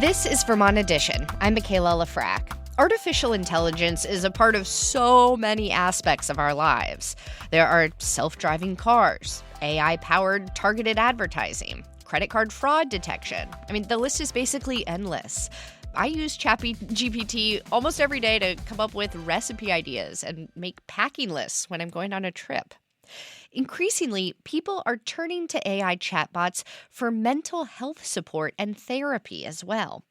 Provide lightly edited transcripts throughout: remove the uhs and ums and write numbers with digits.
This is Vermont Edition. I'm Michaela Lafrac. Artificial intelligence is a part of so many aspects of our lives. There are self-driving cars, AI-powered targeted advertising, credit card fraud detection. I mean, the list is basically endless. I use ChatGPT almost every day to come up with recipe ideas and make packing lists when I'm going on a trip. Increasingly, people are turning to AI chatbots for mental health support and therapy as well.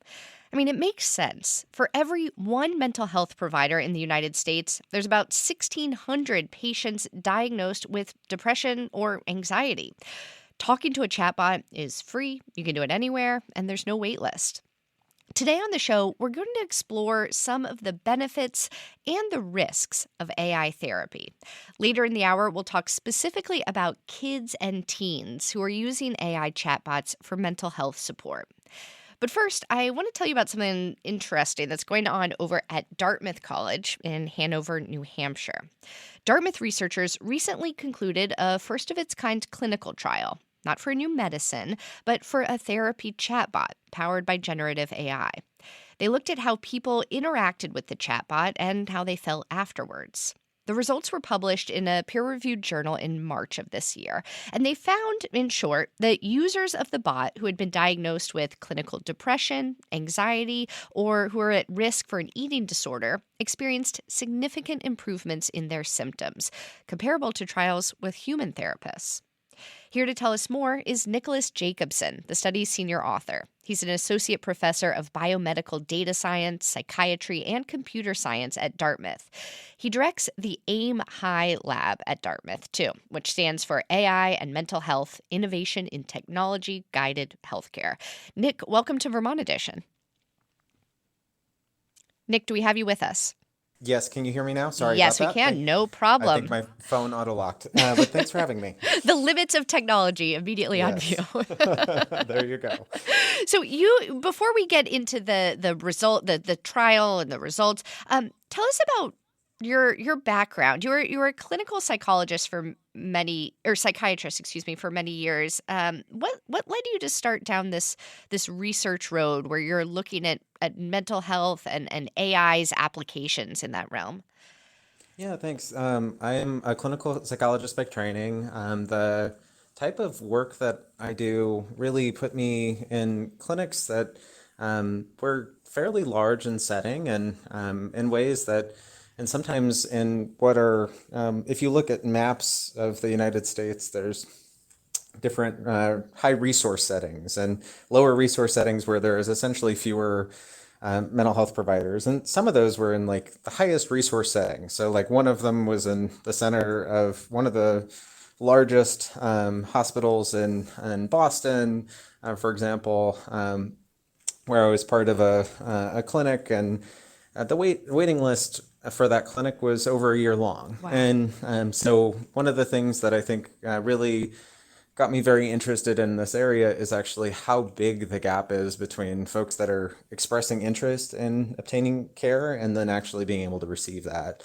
I mean, it makes sense. For every one mental health provider in the United States, there's about 1,600 patients diagnosed with depression or anxiety. Talking to a chatbot is free, you can do it anywhere, and there's no wait list. Today on the show, we're going to explore some of the benefits and the risks of AI therapy. Later in the hour, we'll talk specifically about kids and teens who are using AI chatbots for mental health support. But first, I want to tell you about something interesting that's going on over at Dartmouth College in Hanover, New Hampshire. Dartmouth researchers recently concluded a first-of-its-kind clinical trial. Not for a new medicine, but for a therapy chatbot powered by generative AI. They looked at how people interacted with the chatbot and how they felt afterwards. The results were published in a peer-reviewed journal in March of this year, and they found, in short, that users of the bot who had been diagnosed with clinical depression, anxiety, or who were at risk for an eating disorder experienced significant improvements in their symptoms, comparable to trials with human therapists. Here to tell us more is Nicholas Jacobson, the study's senior author. He's an associate professor of biomedical data science, psychiatry, and computer science at Dartmouth. He directs the AIM High Lab at Dartmouth, too, which stands for AI and Mental Health Innovation in Technology-Guided Healthcare. Nick, welcome to Vermont Edition. Nick, do we have you with us? Yes, can you hear me now? Sorry yes, about that. Yes, we can. No problem. I think my phone auto-locked, but thanks for having me. The limits of technology immediately on view. There you go. So before we get into the result, the trial and the results, tell us about your background. You were a clinical psychologist psychiatrist, for many years. What led you to start down this research road where you're looking at mental health and AI's applications in that realm? Yeah, thanks. I am a clinical psychologist by training. The type of work that I do really put me in clinics that were fairly large in setting and in ways that, and sometimes in what are, if you look at maps of the United States, there's different high resource settings and lower resource settings where there is essentially fewer mental health providers. And some of those were in like the highest resource settings. So like one of them was in the center of one of the largest hospitals in Boston, for example, where I was part of a clinic, and the waiting list for that clinic was over a year long. Wow. And so one of the things that I think really got me very interested in this area is actually how big the gap is between folks that are expressing interest in obtaining care and then actually being able to receive that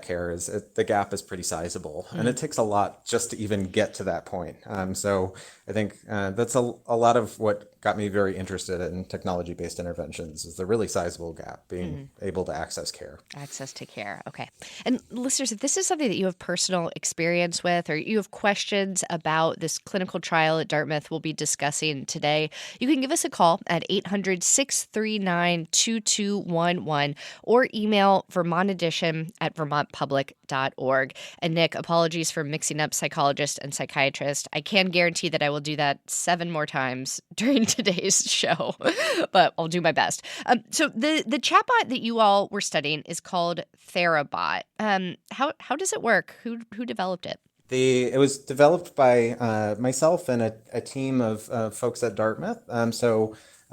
care. The gap is pretty sizable, and it takes a lot just to even get to that point. So I think that's a lot of what got me very interested in technology-based interventions, is the really sizable gap, being able to access care. Access to care. Okay. And listeners, if this is something that you have personal experience with, or you have questions about this clinical trial at Dartmouth we'll be discussing today, you can give us a call at 800-639-2211 or email vermontedition@vermontpublic.org. And Nick, apologies for mixing up psychologist and psychiatrist. I can guarantee that I will do that 7 more times during today's show, but I'll do my best. So the chatbot that you all were studying is called TheraBot. How does it work? Who developed it? It was developed by myself and a team of folks at Dartmouth.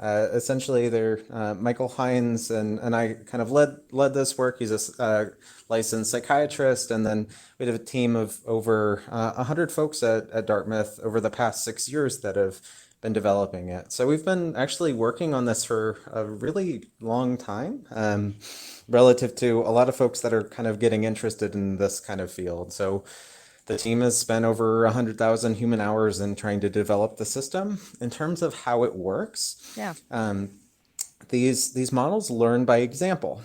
Essentially, they're Michael Hines and I kind of led this work. He's a licensed psychiatrist, and then we have a team of over 100 folks at Dartmouth over the past 6 years that have been developing it. So we've been actually working on this for a really long time, relative to a lot of folks that are kind of getting interested in this kind of field. So the team has spent over 100,000 human hours in trying to develop the system. In terms of how it works, these models learn by example.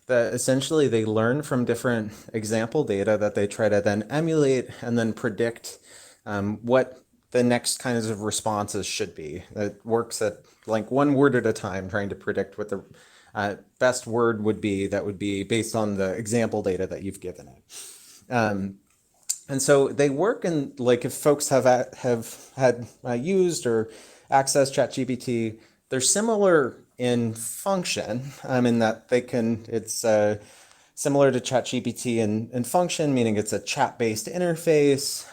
Essentially they learn from different example data that they try to then emulate and then predict what the next kinds of responses should be. It works at like one word at a time, trying to predict what the best word would be that would be based on the example data that you've given it. And so they work in, like, if folks have had used or accessed ChatGPT, they're similar in function, in that it's similar to ChatGPT in function, meaning it's a chat-based interface.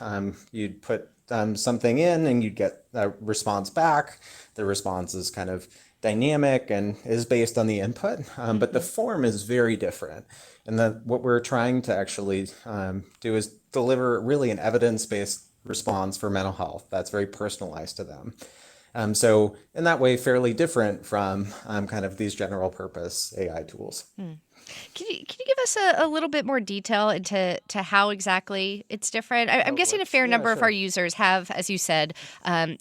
You'd put something in and you'd get a response back. The response is kind of dynamic and is based on the input, but the form is very different. And what we're trying to actually do is deliver really an evidence-based response for mental health that's very personalized to them. So in that way, fairly different from kind of these general purpose AI tools. Can you give us a little bit more detail into how exactly it's different? I'm guessing a fair number of our users have, as you said,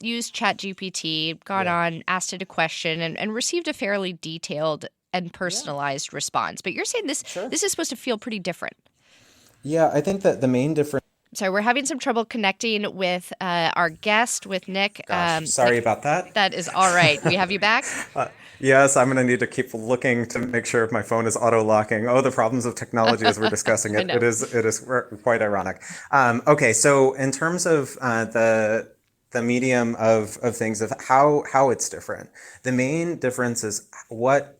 used ChatGPT, gone on, asked it a question, and received a fairly detailed and personalized response. But you're saying this is supposed to feel pretty different. Yeah, I think that the main difference. Sorry, we're having some trouble connecting with our guest, with Nick. Sorry about that. That is all right. We have you back? Yes, I'm going to need to keep looking to make sure if my phone is auto-locking. Oh, the problems of technology as we're discussing it. It is quite ironic. Okay, so in terms of the medium of things, of how it's different, the main difference is what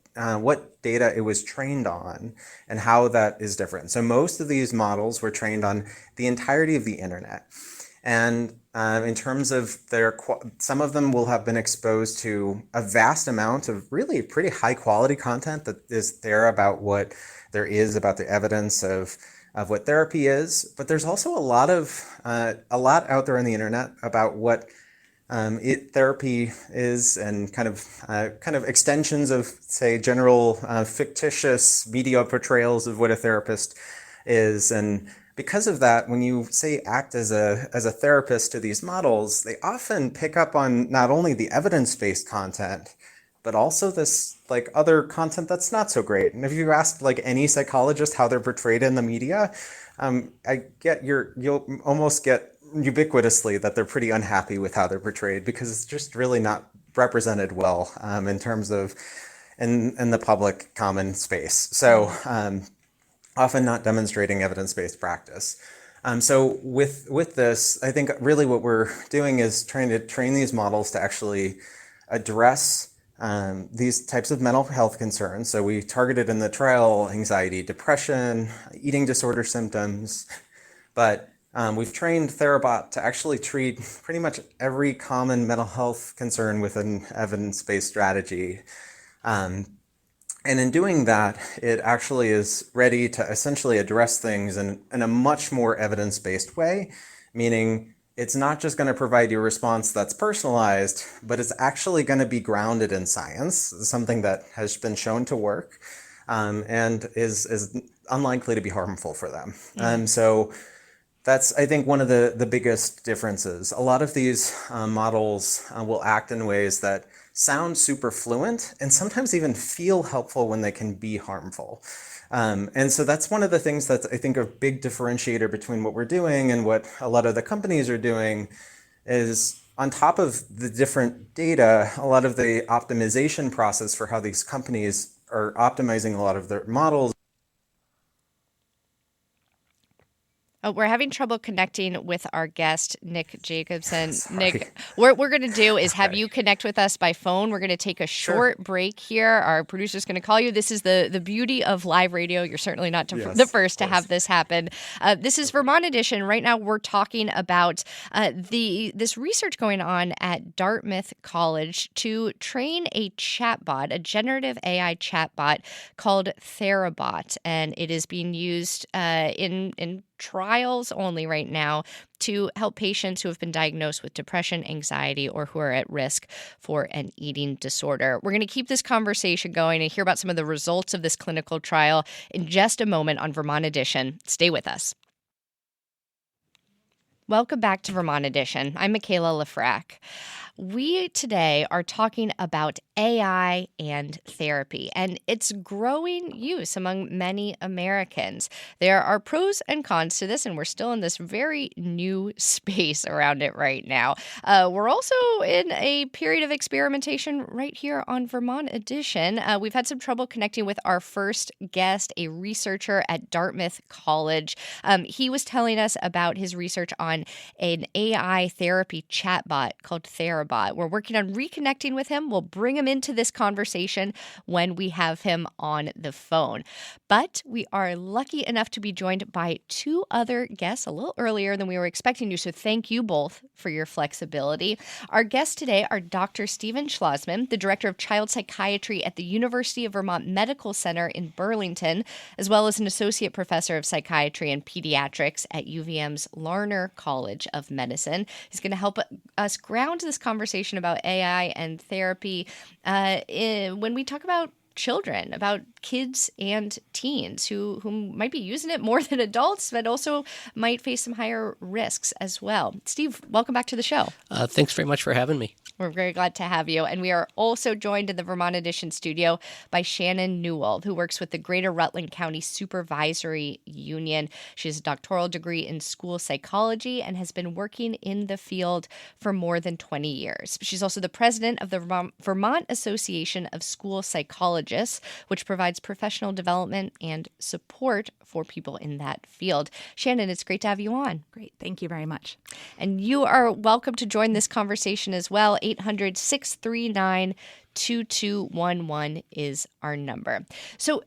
data it was trained on and how that is different. So most of these models were trained on the entirety of the internet. And in terms of some of them will have been exposed to a vast amount of really pretty high quality content that is there about what there is about the evidence of what therapy is. But there's also a lot out there on the internet about what therapy is, and kind of extensions of, say, general fictitious media portrayals of what a therapist is. And because of that, when you say act as a therapist to these models, they often pick up on not only the evidence-based content, but also this like other content that's not so great. And if you ask like any psychologist how they're portrayed in the media, you'll almost get ubiquitously that they're pretty unhappy with how they're portrayed, because it's just really not represented well in terms of in the public common space. So often not demonstrating evidence-based practice. So with this, I think really what we're doing is trying to train these models to actually address these types of mental health concerns. So we targeted in the trial anxiety, depression, eating disorder symptoms, but we've trained Therabot to actually treat pretty much every common mental health concern with an evidence-based strategy. And in doing that, it actually is ready to essentially address things in a much more evidence-based way, meaning it's not just going to provide you a response that's personalized, but it's actually going to be grounded in science, something that has been shown to work and is unlikely to be harmful for them. So that's, I think, one of the biggest differences. A lot of these models will act in ways that sound super fluent and sometimes even feel helpful when they can be harmful. And so that's one of the things that's, I think, a big differentiator between what we're doing and what a lot of the companies are doing is, on top of the different data, a lot of the optimization process for how these companies are optimizing a lot of their models. We're having trouble connecting with our guest, Nick Jacobson. Nick, what we're going to do is have you connect with us by phone. We're going to take a short break here. Our producer's going to call you. This is the beauty of live radio. You're certainly not the first to have this happen. This is Vermont Edition. Right now, we're talking about this research going on at Dartmouth College to train a chatbot, a generative AI chatbot called Therabot, and it is being used in trials only right now to help patients who have been diagnosed with depression, anxiety, or who are at risk for an eating disorder. We're going to keep this conversation going and hear about some of the results of this clinical trial in just a moment on Vermont Edition. Stay with us. Welcome back to Vermont Edition. I'm Michaela Lafrac. We today are talking about AI and therapy and its growing use among many Americans. There are pros and cons to this, and we're still in this very new space around it right now. We're also in a period of experimentation right here on Vermont Edition. We've had some trouble connecting with our first guest, a researcher at Dartmouth College. He was telling us about his research on an AI therapy chatbot called Therabot. We're working on reconnecting with him. We'll bring him into this conversation when we have him on the phone. But we are lucky enough to be joined by two other guests a little earlier than we were expecting to, so thank you both for your flexibility. Our guests today are Dr. Stephen Schlozman, the Director of Child Psychiatry at the University of Vermont Medical Center in Burlington, as well as an Associate Professor of Psychiatry and Pediatrics at UVM's Larner College of Medicine. He's going to help us ground this conversation about AI and therapy when we talk about children, about kids and teens who might be using it more than adults, but also might face some higher risks as well. Steve, welcome back to the show. Thanks very much for having me. We're very glad to have you. And we are also joined in the Vermont Edition studio by Shannon Newell, who works with the Greater Rutland County Supervisory Union. She has a doctoral degree in school psychology and has been working in the field for more than 20 years. She's also the president of the Vermont Association of School Psychologists, which provides professional development and support for people in that field. Shannon, it's great to have you on. Great. Thank you very much. And you are welcome to join this conversation as well. 800-639-2211 is our number. So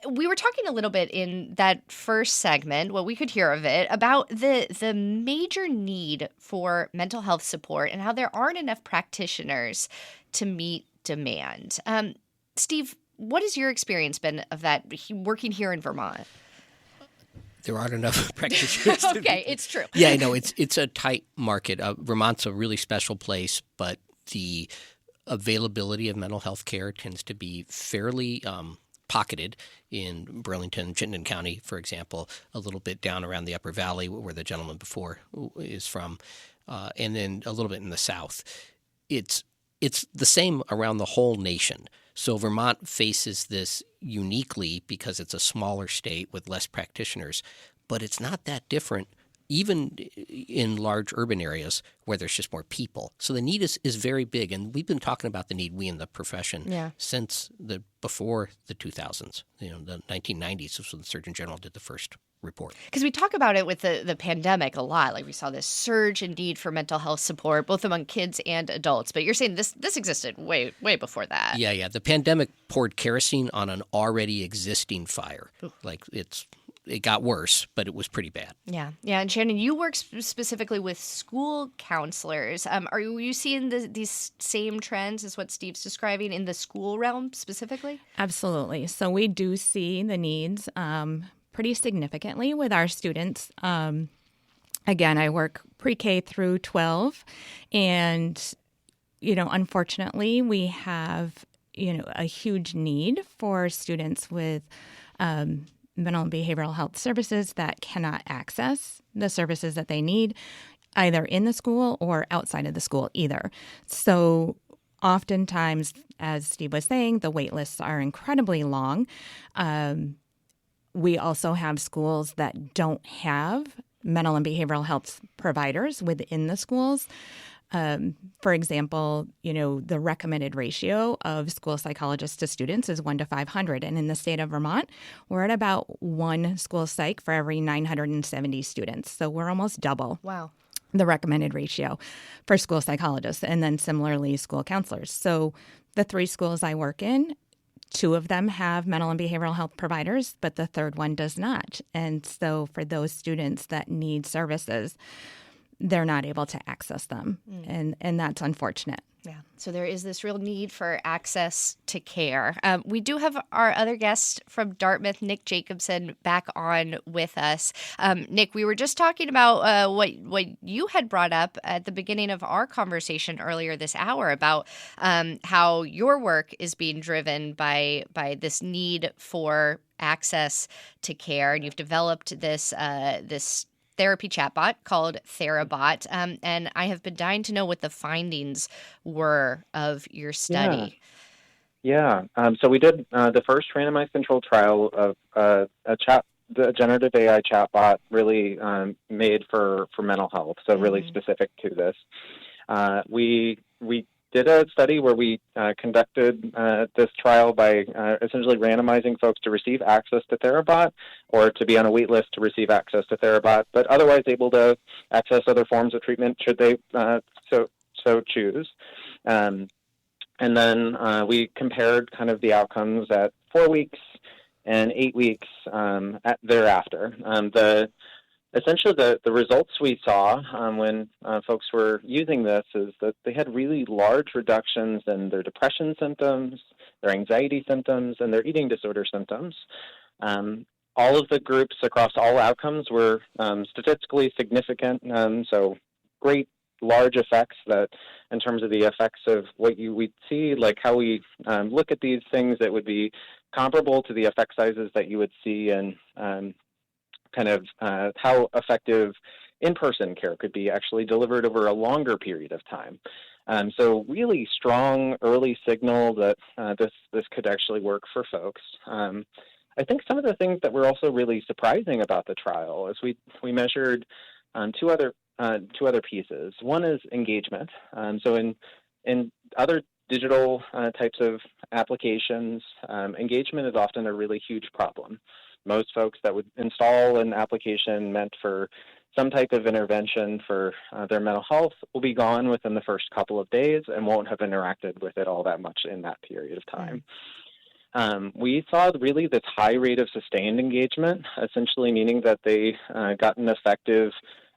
we were talking a little bit in that first segment, what we could hear of it, about the major need for mental health support and how there aren't enough practitioners to meet demand. Steve, what has your experience been of that working here in Vermont? There aren't enough practitioners. Okay, it's true. Yeah, I know. It's a tight market. Vermont's a really special place, but the availability of mental health care tends to be fairly pocketed in Burlington, Chittenden County, for example, a little bit down around the Upper Valley where the gentleman before is from, and then a little bit in the south. It's the same around the whole nation. So Vermont faces this uniquely because it's a smaller state with less practitioners, but it's not that different even in large urban areas where there's just more people. So the need is very big, and we've been talking about the need, we in the profession, since before the 2000s, the 1990s was when the Surgeon General did the first report. Because we talk about it with the pandemic a lot. Like we saw this surge in need for mental health support, both among kids and adults. But you're saying this existed way before that. Yeah. The pandemic poured kerosene on an already existing fire. Ooh. Like it got worse, but it was pretty bad. Yeah. And Shannon, you work specifically with school counselors. Are you seeing these same trends as what Steve's describing in the school realm specifically? Absolutely. So we do see the needs pretty significantly with our students. Again, I work pre-K through 12, and, unfortunately, we have, a huge need for students with mental and behavioral health services that cannot access the services that they need, either in the school or outside of the school either. So oftentimes, as Steve was saying, the wait lists are incredibly long. We also have schools that don't have mental and behavioral health providers within the schools. For example, the recommended ratio of school psychologists to students is 1 to 500. And in the state of Vermont, we're at about 1 school psych for every 970 students. So we're almost double. Wow. The recommended ratio for school psychologists, and then similarly school counselors. So the 3 schools I work in, 2 of them have mental and behavioral health providers, but the third one does not. And so for those students that need services, they're not able to access them. And that's unfortunate. Yeah. So there is this real need for access to care. We do have our other guest from Dartmouth, Nick Jacobson, back on with us. Nick, we were just talking about what you had brought up at the beginning of our conversation earlier this hour about how your work is being driven by this need for access to care, and you've developed this therapy chatbot called Therabot, and I have been dying to know what the findings were of your study. Yeah. So we did the first randomized controlled trial of the generative AI chatbot really made for mental health, so really specific to this. We did a study where we conducted this trial by essentially randomizing folks to receive access to Therabot or to be on a wait list to receive access to Therabot, but otherwise able to access other forms of treatment should they so choose. And then we compared kind of the outcomes at 4 weeks and 8 weeks thereafter. Essentially, the results we saw when folks were using this is that they had really large reductions in their depression symptoms, their anxiety symptoms, and their eating disorder symptoms. All of the groups across all outcomes were statistically significant, so great large effects that in terms of the effects of what we'd see, like how we look at these things that would be comparable to the effect sizes that you would see in kind of how effective in-person care could be actually delivered over a longer period of time. So really strong early signal that this could actually work for folks. I think some of the things that were also really surprising about the trial is we measured two other pieces. One is engagement. So in other digital types of applications, engagement is often a really huge problem. Most folks that would install an application meant for some type of intervention for their mental health will be gone within the first couple of days and won't have interacted with it all that much in that period of time. We saw really this high rate of sustained engagement, essentially meaning that they got an effective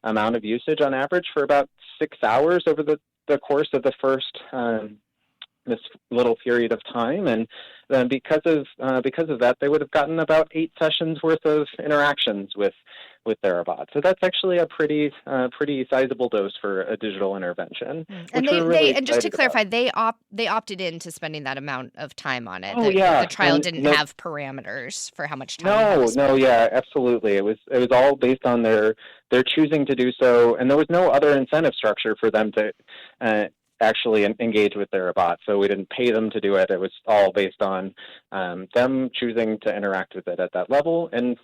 amount of usage on average for about 6 hours over the course of the first this little period of time, and then because of that, they would have gotten about 8 sessions worth of interactions with Therabot. So that's actually a pretty sizable dose for a digital intervention. And and just to clarify, they opted into spending that amount of time on it. The trial didn't have parameters for how much time. Yeah, absolutely. It was all based on their choosing to do so, and there was no other incentive structure for them to actually engage with Therabot. So we didn't pay them to do it. It was all based on them choosing to interact with it at that level. And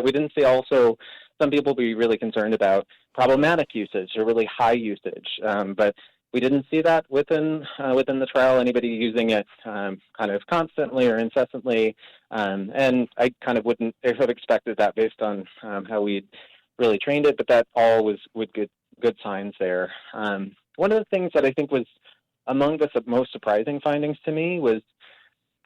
we didn't see also some people be really concerned about problematic usage or really high usage. But we didn't see that within the trial, anybody using it kind of constantly or incessantly. And I kind of wouldn't have expected that based on how we really trained it, but that all was with good signs there. One of the things that I think was among the most surprising findings to me was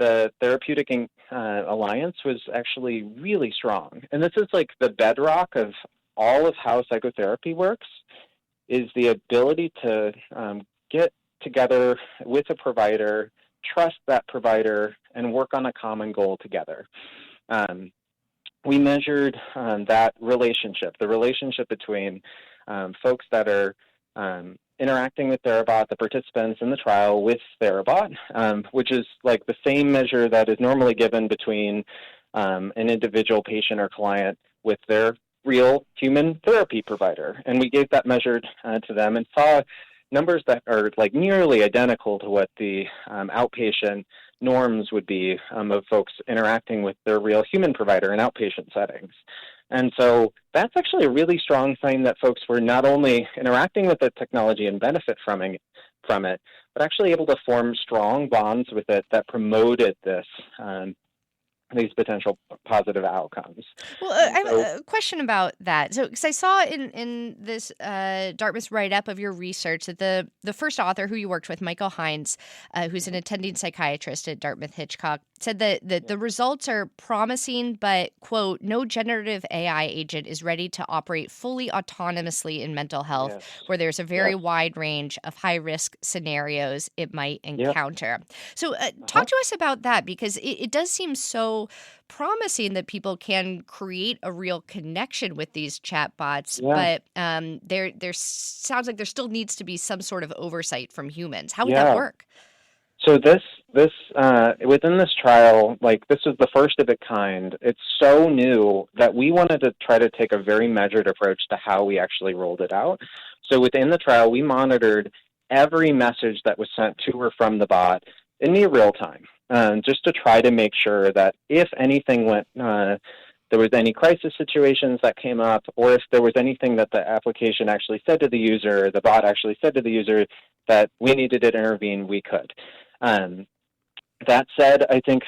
the therapeutic alliance was actually really strong. And this is like the bedrock of all of how psychotherapy works, is the ability to get together with a provider, trust that provider, and work on a common goal together. We measured that relationship, the relationship between folks that are interacting with Therabot, the participants in the trial with Therabot, which is like the same measure that is normally given between an individual patient or client with their real human therapy provider. And we gave that measure to them and saw numbers that are like nearly identical to what the outpatient norms would be of folks interacting with their real human provider in outpatient settings. And so that's actually a really strong sign that folks were not only interacting with the technology and benefit from it, but actually able to form strong bonds with it that promoted these potential positive outcomes. Well, I have a question about that. So, because I saw in this Dartmouth write-up of your research that the first author who you worked with, Michael Hines, who's an attending psychiatrist at Dartmouth Hitchcock, said that the results are promising, but, quote, no generative AI agent is ready to operate fully autonomously in mental health, where there's a very wide range of high-risk scenarios it might encounter. So talk to us about that, because it does seem so promising that people can create a real connection with these chatbots, but there sounds like there still needs to be some sort of oversight from humans. How would that work? So within this trial, like this was the first of its kind. It's so new that we wanted to try to take a very measured approach to how we actually rolled it out. So within the trial, we monitored every message that was sent to or from the bot in near real time, just to try to make sure that if anything went, there was any crisis situations that came up, or if there was anything that the application actually said to the user, the bot actually said to the user that we needed to intervene, we could. That said, I think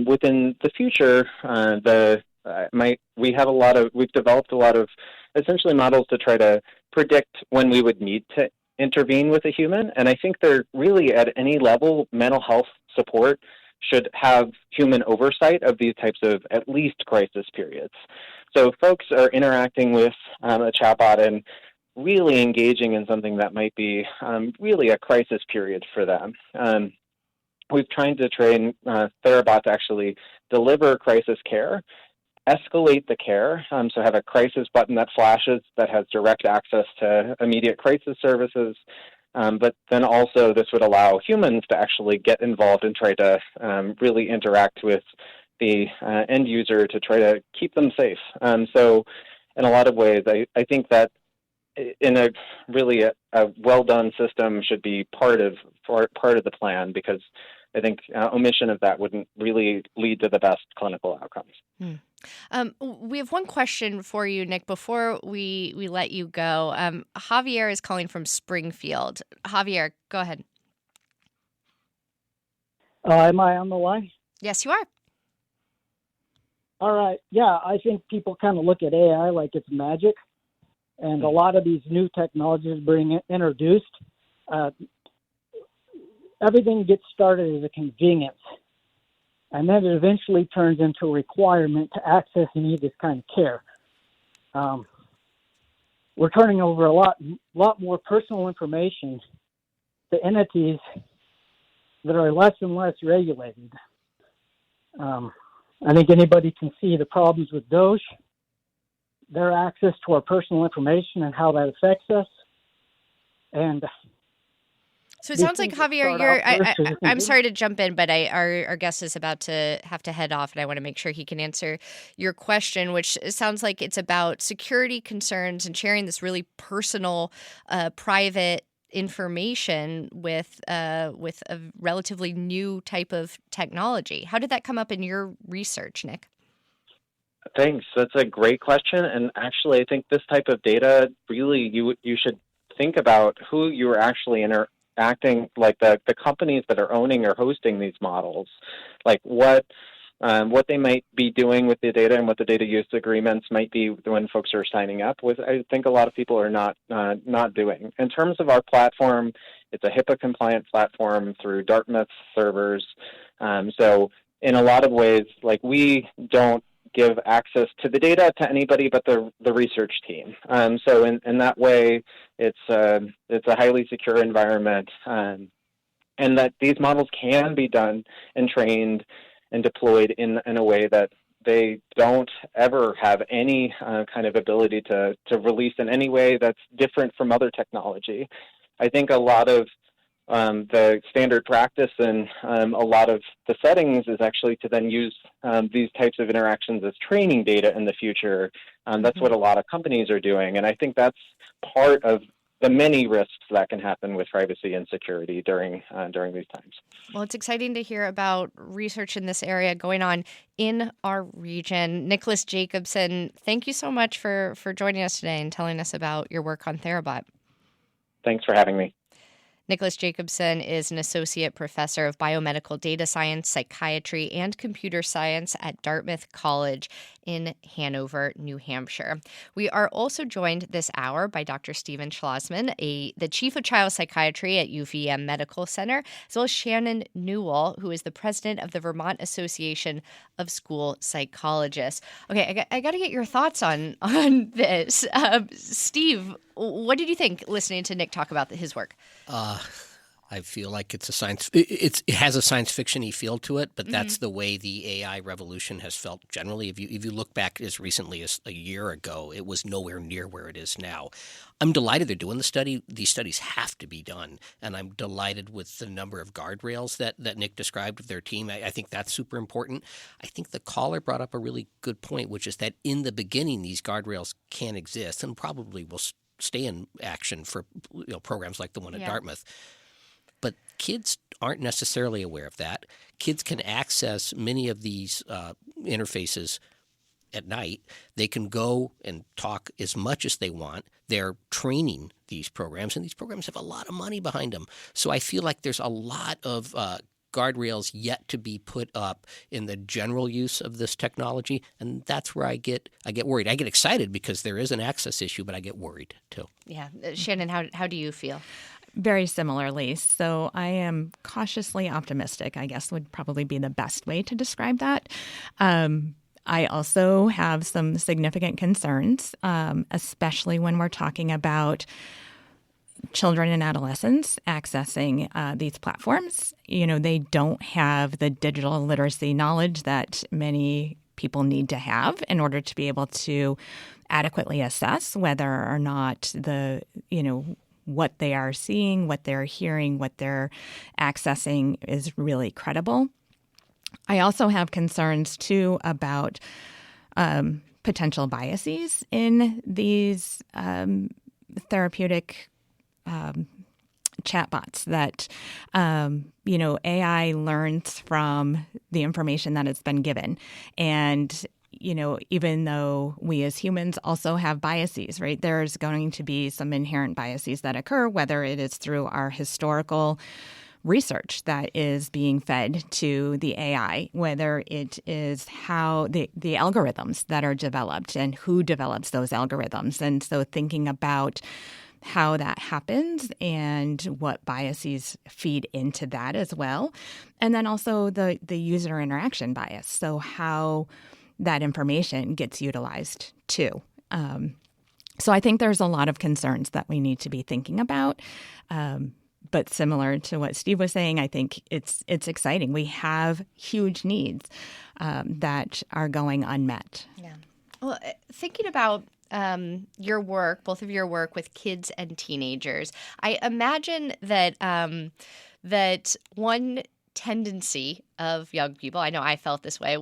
within the future, we've developed a lot of essentially models to try to predict when we would need to intervene with a human, and I think they're really at any level, mental health support should have human oversight of these types of at least crisis periods. So if folks are interacting with a chatbot and really engaging in something that might be really a crisis period for them. We've tried to train TheraBot to actually deliver crisis care, escalate the care, so have a crisis button that flashes that has direct access to immediate crisis services. But then also this would allow humans to actually get involved and try to really interact with the end user to try to keep them safe. So in a lot of ways, I think that in a really a well-done system should be part of the plan, because I think omission of that wouldn't really lead to the best clinical outcomes. We have one question for you, Nick, before we let you go. Javier is calling from Springfield. Javier, go ahead. Am I on the line? Yes, you are. All right. Yeah, I think people kind of look at AI like it's magic. And a lot of these new technologies being introduced, everything gets started as a convenience. And then it eventually turns into a requirement to access and need this kind of care. We're turning over a lot more personal information to entities that are less and less regulated. I think anybody can see the problems with Doge, their access to our personal information and how that affects us. And so it sounds like, Javier, I'm sorry to jump in, but our guest is about to have to head off, and I want to make sure he can answer your question, which sounds like it's about security concerns and sharing this really personal, private information with a relatively new type of technology. How did that come up in your research, Nick? Thanks. That's a great question. And actually, I think this type of data, really, you should think about who you're actually acting, like the companies that are owning or hosting these models, like what they might be doing with the data and what the data use agreements might be when folks are signing up with. I think a lot of people are not doing. In terms of our platform, it's a HIPAA compliant platform through Dartmouth servers. So in a lot of ways, like, we don't give access to the data to anybody but the research team. So in that way, it's a highly secure environment, and that these models can be done and trained and deployed in a way that they don't ever have any kind of ability to release in any way that's different from other technology. I think a lot of the standard practice and a lot of the settings is actually to then use these types of interactions as training data in the future. That's what a lot of companies are doing. And I think that's part of the many risks that can happen with privacy and security during these times. Well, it's exciting to hear about research in this area going on in our region. Nicholas Jacobson, thank you so much for joining us today and telling us about your work on TheraBot. Thanks for having me. Nicholas Jacobson is an associate professor of biomedical data science, psychiatry, and computer science at Dartmouth College in Hanover, New Hampshire. We are also joined this hour by Dr. Stephen Schlozman, the chief of child psychiatry at UVM Medical Center, as well as Shannon Newell, who is the president of the Vermont Association of School Psychologists. Okay, I got to get your thoughts on this. Steve, what did you think listening to Nick talk about his work? I feel like it has a science fiction-y feel to it, but that's the way the AI revolution has felt generally. If you look back as recently as a year ago, it was nowhere near where it is now. I'm delighted they're doing the study. These studies have to be done, and I'm delighted with the number of guardrails that Nick described of their team. I think that's super important. I think the caller brought up a really good point, which is that in the beginning, these guardrails can exist and probably will stay in action for programs like the one at Dartmouth. But kids aren't necessarily aware of that. Kids can access many of these interfaces at night. They can go and talk as much as they want. They're training these programs, and these programs have a lot of money behind them. So I feel like there's a lot of guardrails yet to be put up in the general use of this technology, and that's where I get worried. I get excited because there is an access issue, but I get worried too. Yeah, Shannon, how do you feel? Very similarly. So I am cautiously optimistic, I guess would probably be the best way to describe that. I also have some significant concerns, especially when we're talking about children and adolescents accessing these platforms. They don't have the digital literacy knowledge that many people need to have in order to be able to adequately assess whether or not what they are seeing, what they're hearing, what they're accessing is really credible. I also have concerns, too, about potential biases in these therapeutic chatbots that, AI learns from the information that it's been given. And even though we as humans also have biases, right? There's going to be some inherent biases that occur, whether it is through our historical research that is being fed to the AI, whether it is how the algorithms that are developed and who develops those algorithms. And so thinking about how that happens and what biases feed into that as well. And then also the user interaction bias. So how that information gets utilized too. So I think there's a lot of concerns that we need to be thinking about. But similar to what Steve was saying, I think it's exciting. We have huge needs that are going unmet. Yeah. Well, thinking about your work, both of your work with kids and teenagers, I imagine that that one tendency of young people, I know I felt this way,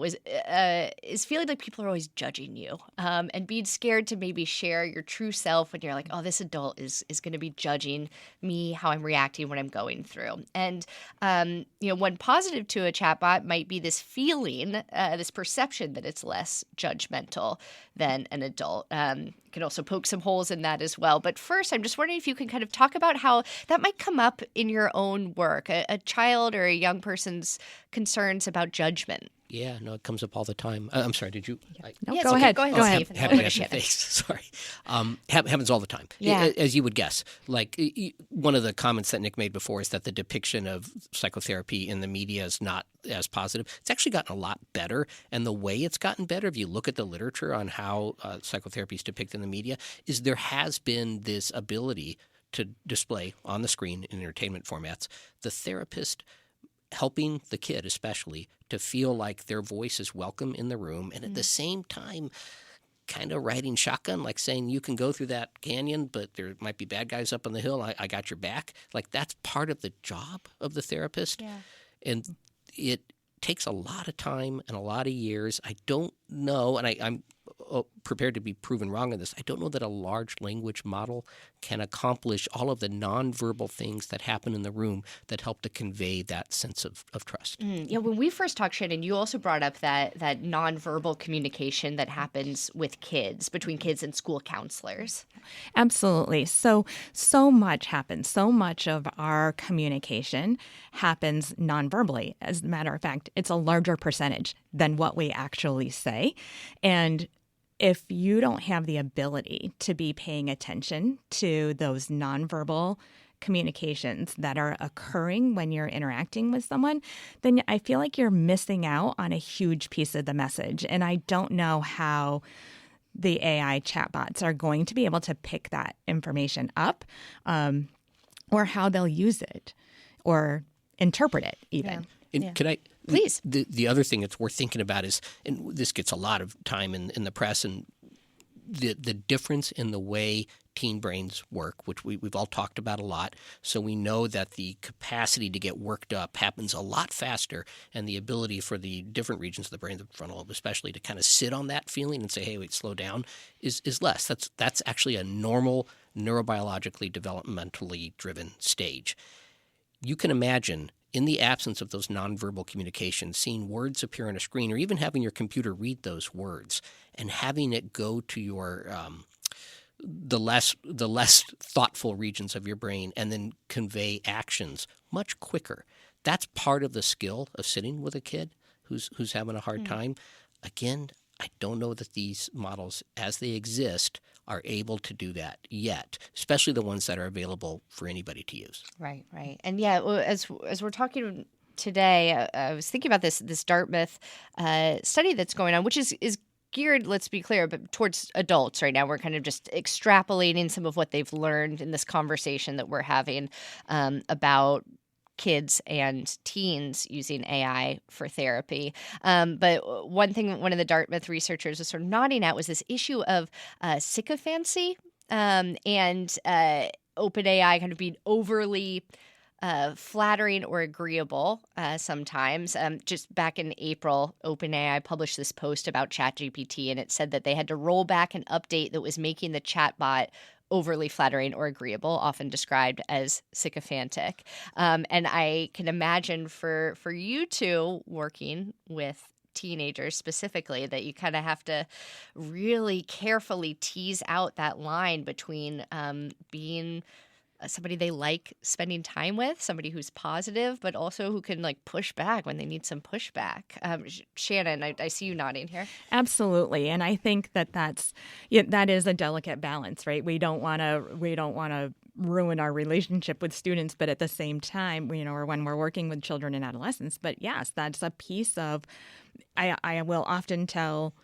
is feeling like people are always judging you and being scared to maybe share your true self when you're like, oh, this adult is going to be judging me, how I'm reacting, what I'm going through. And, one positive to a chatbot might be this feeling, this perception that it's less judgmental than an adult. Can also poke some holes in that as well. But first, I'm just wondering if you can kind of talk about how that might come up in your own work, a child or a young person's concerns about judgment. Yeah, no, it comes up all the time. I'm sorry, did you? No, go ahead. Go ahead, Steve. Happen at the face. Sorry. Happens all the time, as you would guess. Like one of the comments that Nick made before is that the depiction of psychotherapy in the media is not as positive. It's actually gotten a lot better. And the way it's gotten better, if you look at the literature on how psychotherapy is depicted in the media, is there has been this ability to display on the screen in entertainment formats the therapist helping the kid especially to feel like their voice is welcome in the room, and at the same time kind of riding shotgun, like saying you can go through that canyon, but there might be bad guys up on the hill. I got your back. Like that's part of the job of the therapist. Yeah. And it takes a lot of time and a lot of years. I don't know, and I'm prepared to be proven wrong on this. I don't know that a large language model can accomplish all of the nonverbal things that happen in the room that help to convey that sense of trust. Yeah, when we first talked, Shannon, you also brought up that nonverbal communication that happens with kids, between kids and school counselors. Absolutely. So much happens. So much of our communication happens nonverbally. As a matter of fact, it's a larger percentage than what we actually say. And if you don't have the ability to be paying attention to those nonverbal communications that are occurring when you're interacting with someone, then I feel like you're missing out on a huge piece of the message. And I don't know how the AI chatbots are going to be able to pick that information up or how they'll use it. or interpret it even. And Yeah. could I Please. The other thing that's worth thinking about is, and this gets a lot of time in the press, and the difference in the way teen brains work, which we've all talked about a lot. So we know that the capacity to get worked up happens a lot faster, and the ability for the different regions of the brain, the frontal lobe especially, to kind of sit on that feeling and say, hey, wait, slow down, is less. That's actually a normal neurobiologically developmentally driven stage. You can imagine, in the absence of those nonverbal communications, seeing words appear on a screen or even having your computer read those words and having it go to your the less thoughtful regions of your brain and then convey actions much quicker. That's part of the skill of sitting with a kid who's having a hard time. Again, I don't know that these models, as they exist, are able to do that yet, especially the ones that are available for anybody to use. Right. And yeah, well, as we're talking today, I was thinking about this Dartmouth study that's going on, which is geared, let's be clear, but towards adults right now. We're kind of just extrapolating some of what they've learned in this conversation that we're having about kids and teens using AI for therapy. But one thing one of the Dartmouth researchers was sort of nodding at was this issue of sycophancy and OpenAI kind of being overly flattering or agreeable sometimes. Just back in April, OpenAI published this post about ChatGPT, and it said that they had to roll back an update that was making the chatbot overly flattering or agreeable, often described as sycophantic. And I can imagine for you two working with teenagers specifically that you kind of have to really carefully tease out that line between being somebody they like spending time with, somebody who's positive, but also who can like push back when they need some pushback. Shannon, I see you nodding here. Absolutely, and I think that is a delicate balance, right? We don't want to ruin our relationship with students, but at the same time, or when we're working with children and adolescents. But yes, that's a piece of. I will often tell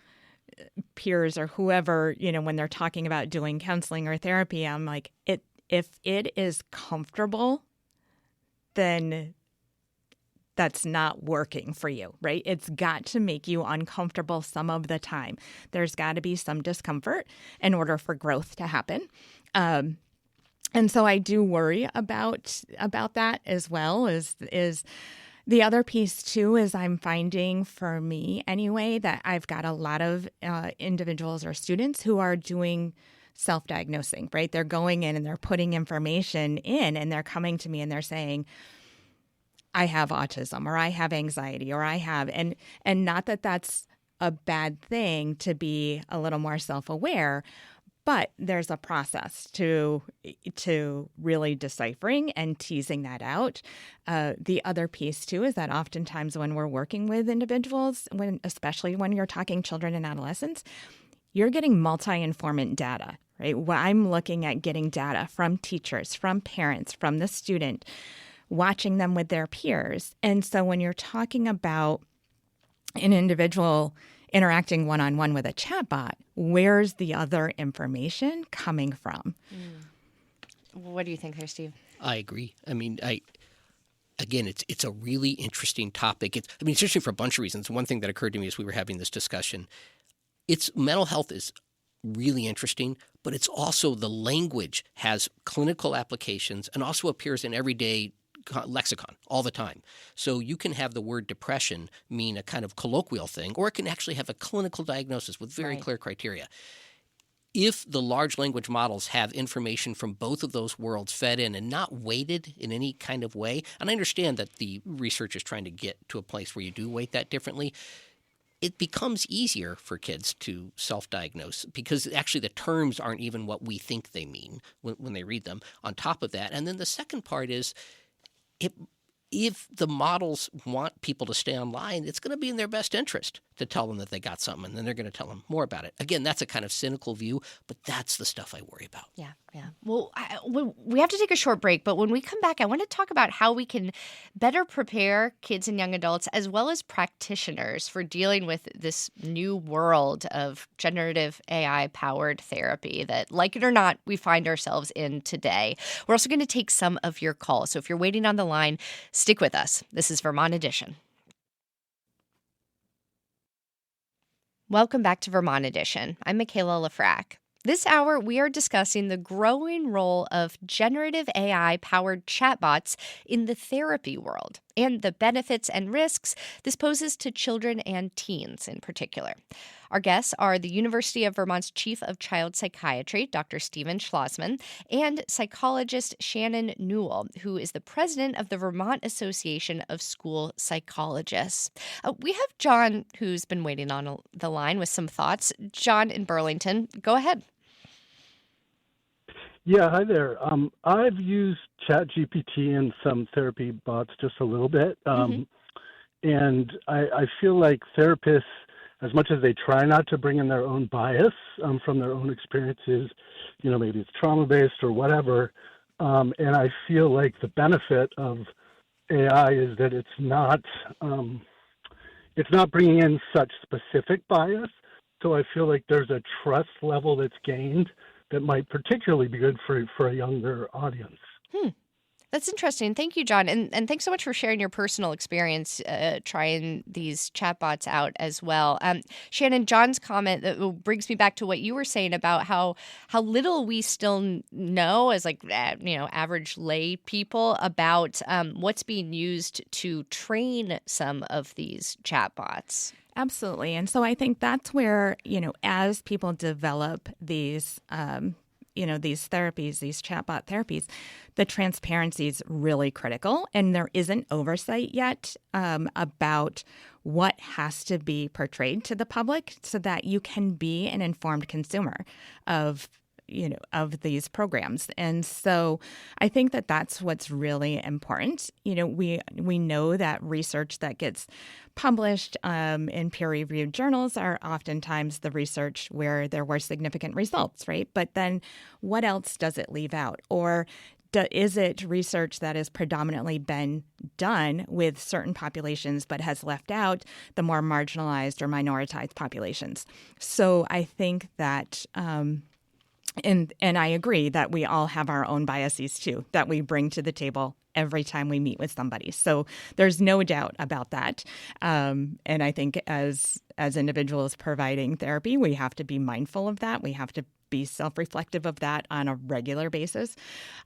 peers or whoever, when they're talking about doing counseling or therapy, I'm like, if it is comfortable, then that's not working for you, right? It's got to make you uncomfortable some of the time. There's got to be some discomfort in order for growth to happen. And so I do worry about that as well. Is the other piece too is I'm finding, for me anyway, that I've got a lot of individuals or students who are doing self-diagnosing, right? They're going in and they're putting information in, and they're coming to me and they're saying, I have autism, or I have anxiety, or I have, and not that that's a bad thing to be a little more self-aware, but there's a process to really deciphering and teasing that out. The other piece too is that oftentimes when we're working with individuals, especially when you're talking children and adolescents, you're getting multi-informant data, right? Well, I'm looking at getting data from teachers, from parents, from the student, watching them with their peers. And so when you're talking about an individual interacting one-on-one with a chatbot, where's the other information coming from? What do you think there, Steve? I agree. I mean, again, it's a really interesting topic. It's interesting for a bunch of reasons. One thing that occurred to me as we were having this discussion, mental health is really interesting, but it's also, the language has clinical applications and also appears in everyday lexicon all the time. So you can have the word depression mean a kind of colloquial thing, or it can actually have a clinical diagnosis with very clear criteria. If the large language models have information from both of those worlds fed in and not weighted in any kind of way, and I understand that the research is trying to get to a place where you do weight that differently, it becomes easier for kids to self-diagnose because actually the terms aren't even what we think they mean when they read them on top of that. And then the second part is if the models want people to stay online, it's going to be in their best interest to tell them that they got something, and then they're going to tell them more about it. Again, that's a kind of cynical view, but that's the stuff I worry about. Yeah. Well, we have to take a short break, but when we come back, I want to talk about how we can better prepare kids and young adults as well as practitioners for dealing with this new world of generative AI-powered therapy that, like it or not, we find ourselves in today. We're also going to take some of your calls. So if you're waiting on the line, stick with us. This is Vermont Edition. Welcome back to Vermont Edition. I'm Michaela Lafrac. This hour, we are discussing the growing role of generative AI-powered chatbots in the therapy world and the benefits and risks this poses to children and teens in particular. Our guests are the University of Vermont's Chief of Child Psychiatry, Dr. Stephen Schlozman, and psychologist Shannon Newell, who is the president of the Vermont Association of School Psychologists. We have John, who's been waiting on the line with some thoughts. John in Burlington, go ahead. Yeah, hi there. I've used ChatGPT and some therapy bots just a little bit, and I feel like therapists, as much as they try not to bring in their own bias from their own experiences, maybe it's trauma-based or whatever, and I feel like the benefit of AI is that it's not bringing in such specific bias, so I feel like there's a trust level that's gained that might particularly be good for a younger audience. That's interesting. Thank you, John. And thanks so much for sharing your personal experience trying these chatbots out as well. Shannon, John's comment that brings me back to what you were saying about how little we still know as average lay people about what's being used to train some of these chatbots. Absolutely. And so I think that's where, as people develop these, these therapies, these chatbot therapies, the transparency is really critical. And there isn't oversight yet about what has to be portrayed to the public so that you can be an informed consumer of these programs. And so I think that that's what's really important. We know that research that gets published in peer-reviewed journals are oftentimes the research where there were significant results, right? But then what else does it leave out? Or is it research that has predominantly been done with certain populations but has left out the more marginalized or minoritized populations? So I think that And I agree that we all have our own biases, too, that we bring to the table every time we meet with somebody. So there's no doubt about that. And I think as individuals providing therapy, we have to be mindful of that. We have to be self-reflective of that on a regular basis.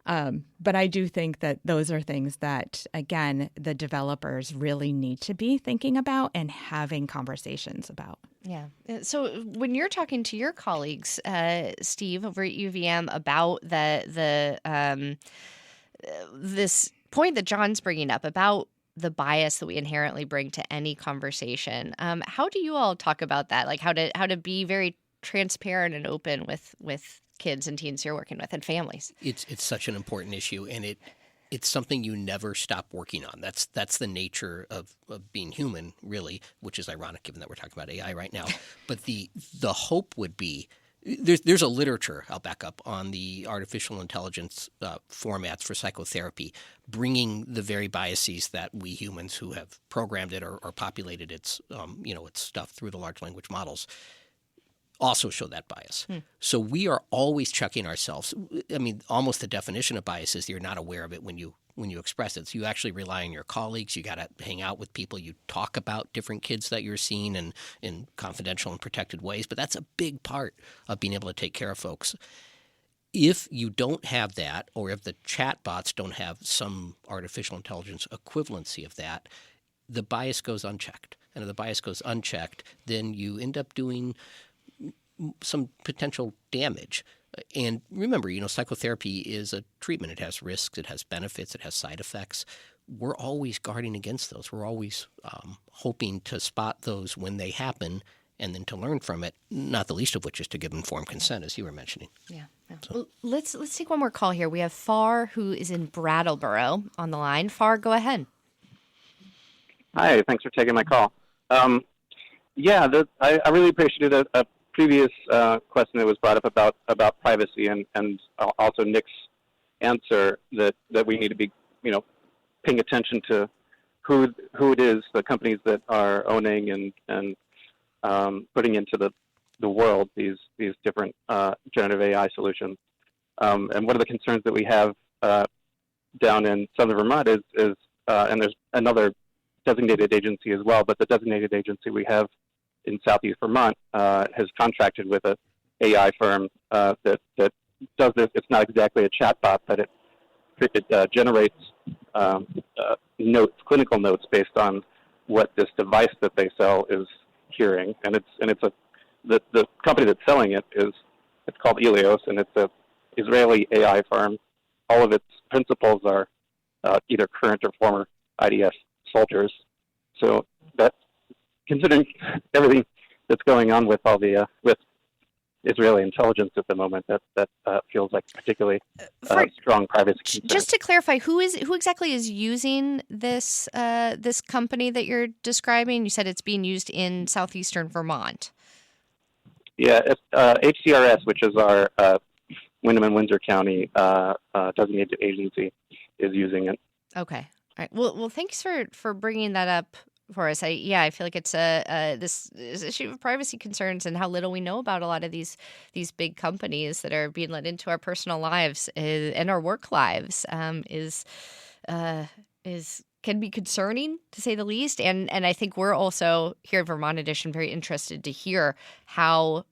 But I do think that those are things that, again, the developers really need to be thinking about and having conversations about. Yeah. So when you're talking to your colleagues, Steve, over at UVM about this point that John's bringing up about the bias that we inherently bring to any conversation, how do you all talk about that? Like how to be very transparent and open with kids and teens you're working with and families? It's such an important issue, and it's something you never stop working on. That's the nature of being human, really, which is ironic given that we're talking about AI right now. But the hope would be there's a literature, I'll back up, on the artificial intelligence formats for psychotherapy, bringing the very biases that we humans who have programmed it or populated its stuff through the large language models also show that bias. So we are always checking ourselves. I mean, almost the definition of bias is you're not aware of it when you express it. So you actually rely on your colleagues. You got to hang out with people. You talk about different kids that you're seeing in confidential and protected ways. But that's a big part of being able to take care of folks. If you don't have that, or if the chatbots don't have some artificial intelligence equivalency of that, the bias goes unchecked. And if the bias goes unchecked, then you end up doing some potential damage. And remember, psychotherapy is a treatment. It has risks, it has benefits, it has side effects. We're always guarding against those. We're always hoping to spot those when they happen and then to learn from it, not the least of which is to give informed consent, as you were mentioning. Yeah. So. Well, let's take one more call here. We have Far, who is in Brattleboro, on the line. Far, go ahead. Hi, thanks for taking my call. I really appreciated a previous question that was brought up about privacy and also Nick's answer that we need to be, paying attention to who it is, the companies that are owning and putting into the world these different generative AI solutions. And one of the concerns that we have down in southern Vermont is and there's another designated agency as well, but the designated agency we have in southeast Vermont has contracted with an AI firm that does this. It's not exactly a chatbot, but it generates clinical notes based on what this device that they sell is hearing, and the company that's selling it's called Elios, and it's a Israeli AI firm. All of its principals are either current or former IDF soldiers. So that, considering everything that's going on with all the with Israeli intelligence at the moment, that feels like particularly strong privacy concern. Just to clarify, who exactly is using this this company that you're describing? You said it's being used in southeastern Vermont. Yeah, it's HCRS, which is our Windham and Windsor County designated agency, is using it. Okay. All right. Well, thanks for bringing that up for us. I feel like it's this issue of privacy concerns and how little we know about a lot of these big companies that are being let into our personal lives and our work lives can be concerning, to say the least. And I think we're also here at Vermont Edition very interested to hear how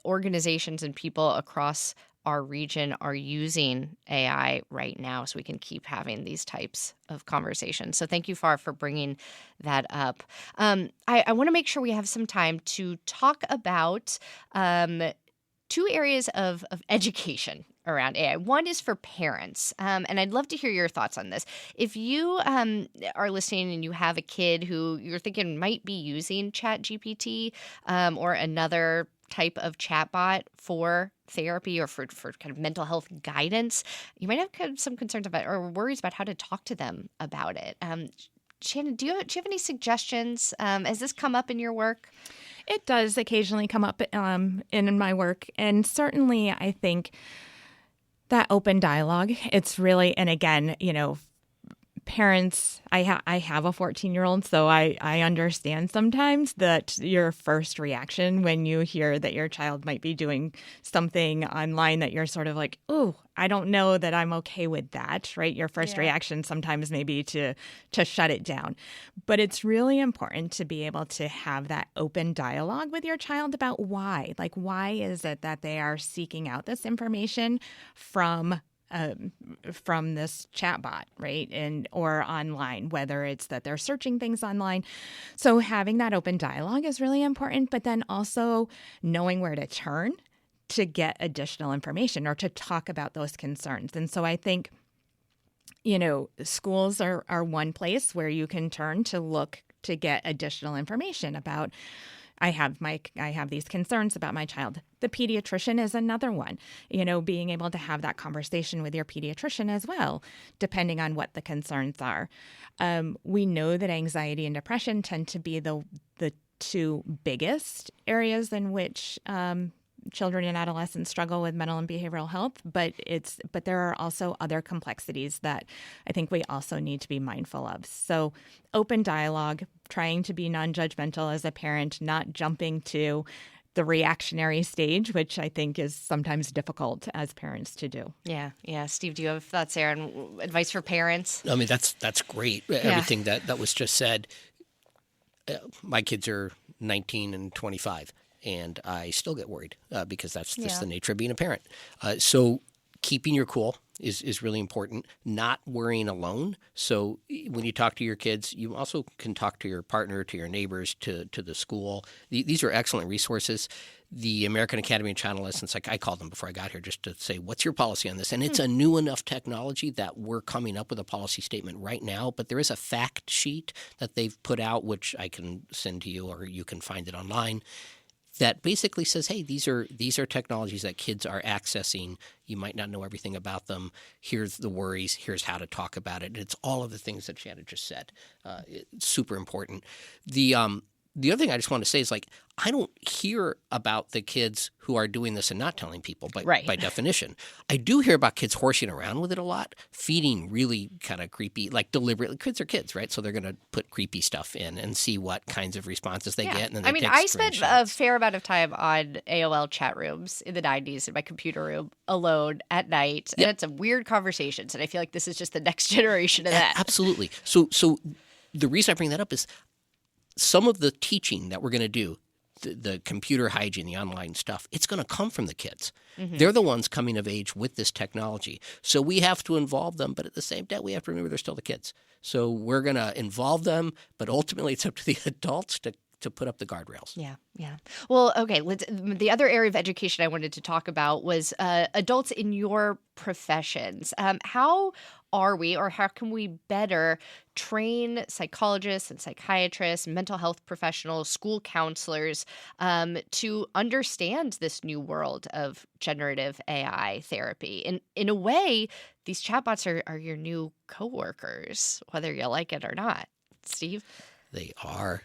organizations and people across our region are using AI right now, so we can keep having these types of conversations. So thank you, Far, for bringing that up. I want to make sure we have some time to talk about two areas of education around AI. One is for parents, and I'd love to hear your thoughts on this. If you are listening and you have a kid who you're thinking might be using ChatGPT or another type of chatbot for therapy or for kind of mental health guidance, you might have some concerns about or worries about how to talk to them about it. Shannon, do you have any suggestions? Has this come up in your work? It does occasionally come up in my work. And certainly I think that open dialogue, it's really, and again, parents, I have a 14-year-old, so I understand sometimes that your first reaction when you hear that your child might be doing something online that you're sort of like, oh, I don't know that I'm okay with that, right? Your first reaction sometimes may be to shut it down. But it's really important to be able to have that open dialogue with your child about why. Like, why is it that they are seeking out this information from this chatbot, right? Or online, whether it's that they're searching things online. So having that open dialogue is really important, but then also knowing where to turn to get additional information or to talk about those concerns. And so I think, schools are one place where you can turn to look to get additional information about I have these concerns about my child. The pediatrician is another one, being able to have that conversation with your pediatrician as well, depending on what the concerns are. We know that anxiety and depression tend to be the two biggest areas in which children and adolescents struggle with mental and behavioral health, but there are also other complexities that I think we also need to be mindful of. So open dialogue, trying to be non-judgmental as a parent, not jumping to the reactionary stage, which I think is sometimes difficult as parents to do. Yeah. Steve, do you have thoughts there and advice for parents? I mean, that's great. Yeah. Everything that was just said. My kids are 19 and 25. And I still get worried because that's just the nature of being a parent. So keeping your cool is really important. Not worrying alone. So when you talk to your kids, you also can talk to your partner, to your neighbors, to the school. These are excellent resources. The American Academy of Child Adolescents, I called them before I got here just to say, what's your policy on this? And it's a new enough technology that we're coming up with a policy statement right now. But there is a fact sheet that they've put out, which I can send to you or you can find it online. that basically says, hey, these are technologies that kids are accessing. You might not know everything about them. Here's the worries. Here's how to talk about it. And it's all of the things that Shannon just said. It's super important. The other thing I just want to say is, like, I don't hear about the kids who are doing this and not telling people by definition. I do hear about kids horsing around with it a lot, feeding really kind of creepy, like deliberately. Kids are kids, right? So they're going to put creepy stuff in and see what kinds of responses they get. And then I spent a fair amount of time on AOL chat rooms in the 90s in my computer room alone at night. And it's some weird conversations. And I feel like this is just the next generation of that. Absolutely. So the reason I bring that up is some of the teaching that we're going to do, the computer hygiene, the online stuff, it's going to come from the kids. Mm-hmm. They're the ones coming of age with this technology. So we have to involve them, but at the same time, we have to remember they're still the kids. So we're going to involve them, but ultimately it's up to the adults to put up the guardrails. Yeah. Well, okay. The other area of education I wanted to talk about was adults in your professions. How are we, or how can we better train psychologists and psychiatrists, mental health professionals, school counselors to understand this new world of generative AI therapy? In a way, these chatbots are your new coworkers, whether you like it or not. Steve? They are.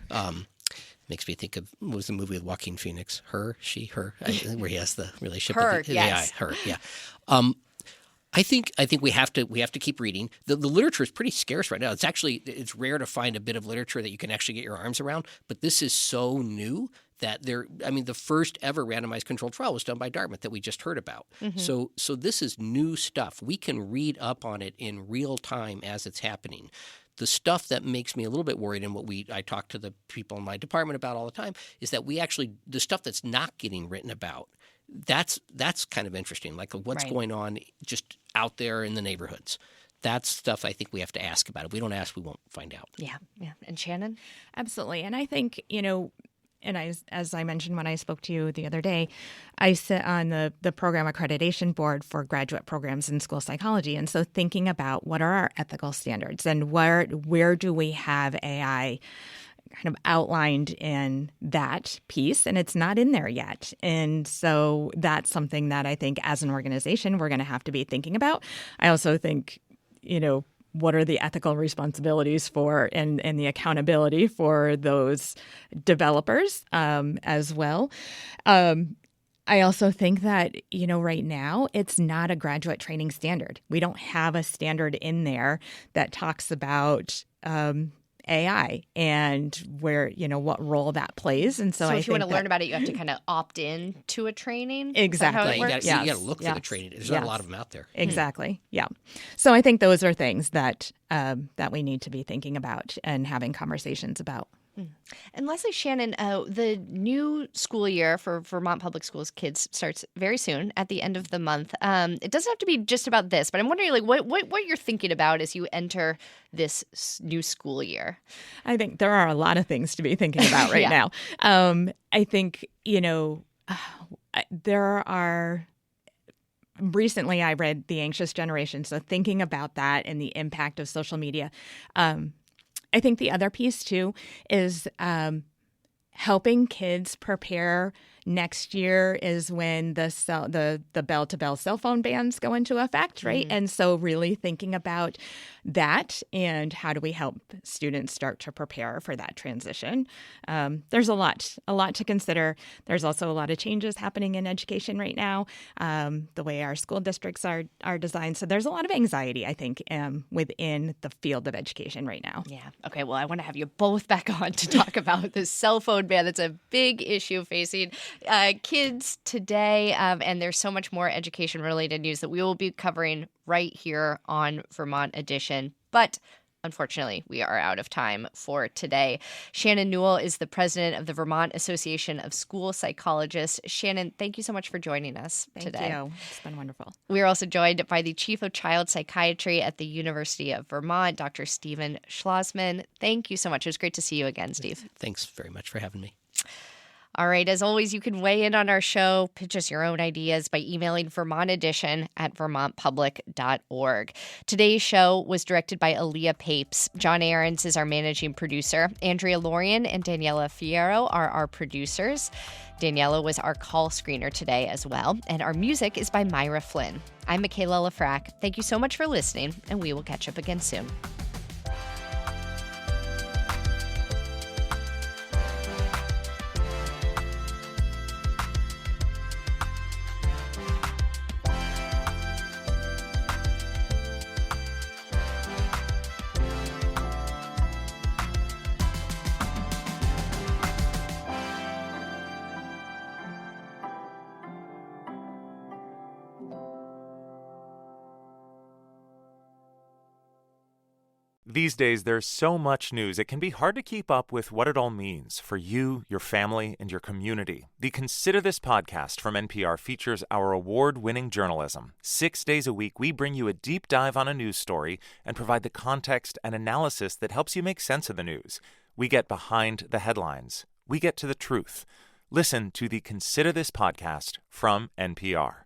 Makes me think of, what was the movie with Joaquin Phoenix? Her, she, her, where he has the relationship with the AI. Her, yeah. I think we have to keep reading. The literature is pretty scarce right now. It's rare to find a bit of literature that you can actually get your arms around. But this is so new that the first ever randomized controlled trial was done by Dartmouth that we just heard about. Mm-hmm. So this is new stuff. We can read up on it in real time as it's happening. The stuff that makes me a little bit worried, and what I talk to the people in my department about all the time, is that the stuff that's not getting written about, that's kind of interesting. Like what's going on just out there in the neighborhoods. That's stuff I think we have to ask about. If we don't ask, we won't find out. Yeah. And Shannon? Absolutely. And I think, and as I mentioned when I spoke to you the other day, I sit on the program accreditation board for graduate programs in school psychology. And so thinking about what are our ethical standards and where do we have AI kind of outlined in that piece, and it's not in there yet. And so that's something that I think as an organization we're going to have to be thinking about. I also think, what are the ethical responsibilities for and the accountability for those developers as well. I also think that, right now it's not a graduate training standard. We don't have a standard in there that talks about AI and where, what role that plays. And so if you want to learn about it, you have to kind of opt in to a training. Exactly. You got to look for the training. There's not a lot of them out there. Exactly. Yeah. So I think those are things that we need to be thinking about and having conversations about. And Leslie, Shannon, the new school year for Vermont Public Schools kids starts very soon at the end of the month. It doesn't have to be just about this, but I'm wondering what you're thinking about as you enter this new school year. I think there are a lot of things to be thinking about right now. I think, there are... Recently, I read The Anxious Generation, so thinking about that and the impact of social media. I think the other piece, too, is helping kids prepare. Next year is when the bell-to-bell cell phone bans go into effect, right? Mm-hmm. And so really thinking about that and how do we help students start to prepare for that transition. There's a lot to consider. There's also a lot of changes happening in education right now, the way our school districts are designed. So there's a lot of anxiety, I think, within the field of education right now. Yeah. Okay. Well, I want to have you both back on to talk about this cell phone ban. That's a big issue facing kids today, and there's so much more education-related news that we will be covering right here on Vermont Edition. But unfortunately, we are out of time for today. Shannon Newell is the president of the Vermont Association of School Psychologists. Shannon, thank you so much for joining us today. Thank you. It's been wonderful. We are also joined by the chief of child psychiatry at the University of Vermont, Dr. Stephen Schlozman. Thank you so much. It was great to see you again, Steve. Thanks very much for having me. All right, as always, you can weigh in on our show, pitch us your own ideas by emailing vermontedition@vermontpublic.org. Today's show was directed by Aaliyah Papes. John Aarons is our managing producer. Andrea Lorian and Daniela Fierro are our producers. Daniela was our call screener today as well, and our music is by Myra Flynn. I'm Michaela Lafrac. Thank you so much for listening, and we will catch up again soon. These days, there's so much news, it can be hard to keep up with what it all means for you, your family, and your community. The Consider This podcast from NPR features our award-winning journalism. 6 days a week, we bring you a deep dive on a news story and provide the context and analysis that helps you make sense of the news. We get behind the headlines. We get to the truth. Listen to the Consider This podcast from NPR.